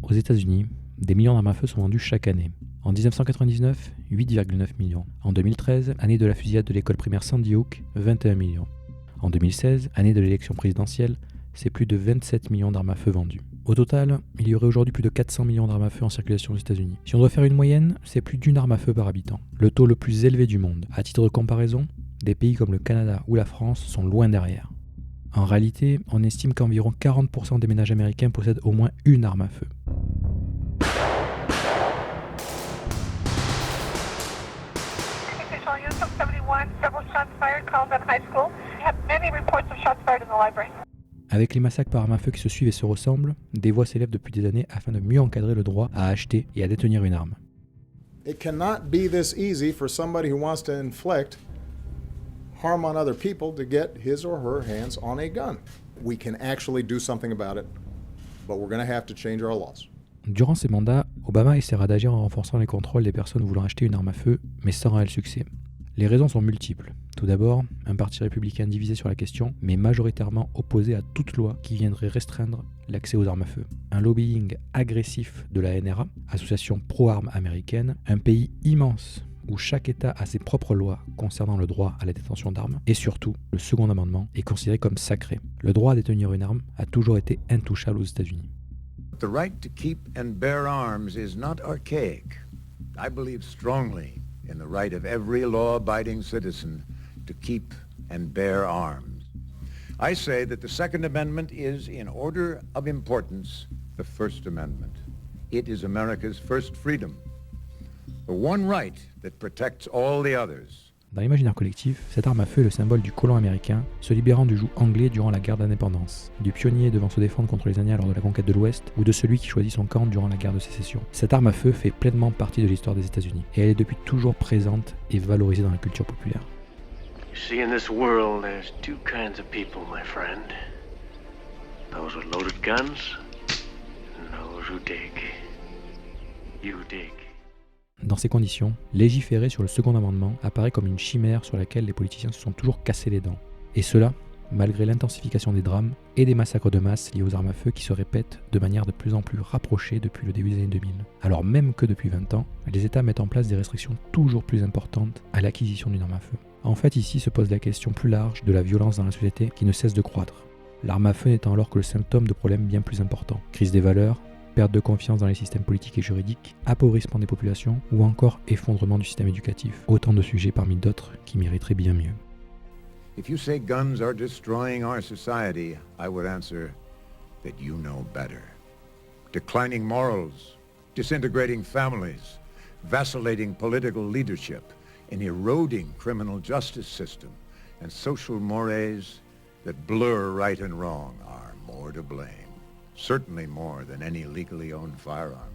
Aux États-Unis, des millions d'armes à feu sont vendues chaque année. En 1999, 8,9 millions. En 2013, année de la fusillade de l'école primaire Sandy Hook, 21 millions. En 2016, année de l'élection présidentielle, c'est plus de 27 millions d'armes à feu vendues. Au total, il y aurait aujourd'hui plus de 400 millions d'armes à feu en circulation aux États-Unis. Si on doit faire une moyenne, c'est plus d'une arme à feu par habitant. Le taux le plus élevé du monde. À titre de comparaison, des pays comme le Canada ou la France sont loin derrière. En réalité, on estime qu'environ 40% des ménages américains possèdent au moins une arme à feu. Avec les massacres par armes à feu qui se suivent et se ressemblent, des voix s'élèvent depuis des années afin de mieux encadrer le droit à acheter et à détenir une arme. It cannot be this easy for somebody who wants to inflict harm on other people to get his or her hands on a gun. We can actually do something about it, but we're going to have to change our laws. Durant ses mandats, Obama essaiera d'agir en renforçant les contrôles des personnes voulant acheter une arme à feu, mais sans réel succès. Les raisons sont multiples. Tout d'abord, un parti républicain divisé sur la question, mais majoritairement opposé à toute loi qui viendrait restreindre l'accès aux armes à feu. Un lobbying agressif de la NRA, association pro-armes américaine, un pays immense où chaque État a ses propres lois concernant le droit à la détention d'armes, et surtout, le second amendement est considéré comme sacré. Le droit à détenir une arme a toujours été intouchable aux États-Unis. The right to keep and bear arms is not archaic. I believe strongly in the right of every law-abiding citizen to keep and bear arms. I say that the Second Amendment is, in order of importance, the First Amendment. It is America's first freedom, the one right that protects all the others. Dans l'imaginaire collectif, cette arme à feu est le symbole du colon américain se libérant du joug anglais durant la guerre d'indépendance, du pionnier devant se défendre contre les Indiens lors de la conquête de l'Ouest, ou de celui qui choisit son camp durant la guerre de sécession. Cette arme à feu fait pleinement partie de l'histoire des États-Unis, et elle est depuis toujours présente et valorisée dans la culture populaire. You see, in this world, there's two kinds of people, my friend. Those with loaded guns, and those who dig. You dig. Dans ces conditions, légiférer sur le second amendement apparaît comme une chimère sur laquelle les politiciens se sont toujours cassés les dents. Et cela, malgré l'intensification des drames et des massacres de masse liés aux armes à feu qui se répètent de manière de plus en plus rapprochée depuis le début des années 2000. Alors même que depuis 20 ans, les États mettent en place des restrictions toujours plus importantes à l'acquisition d'une arme à feu. En fait, ici se pose la question plus large de la violence dans la société qui ne cesse de croître. L'arme à feu n'étant alors que le symptôme de problèmes bien plus importants. Crise des valeurs, perte de confiance dans les systèmes politiques et juridiques, appauvrissement des populations ou encore effondrement du système éducatif. Autant de sujets parmi d'autres qui mériteraient bien mieux. If you say guns are destroying our society, I would answer that you know better. Declining morals, disintegrating families, vacillating political leadership, an eroding criminal justice system, and social mores that blur right and wrong are more to blame. Certainly more than any legally owned firearm.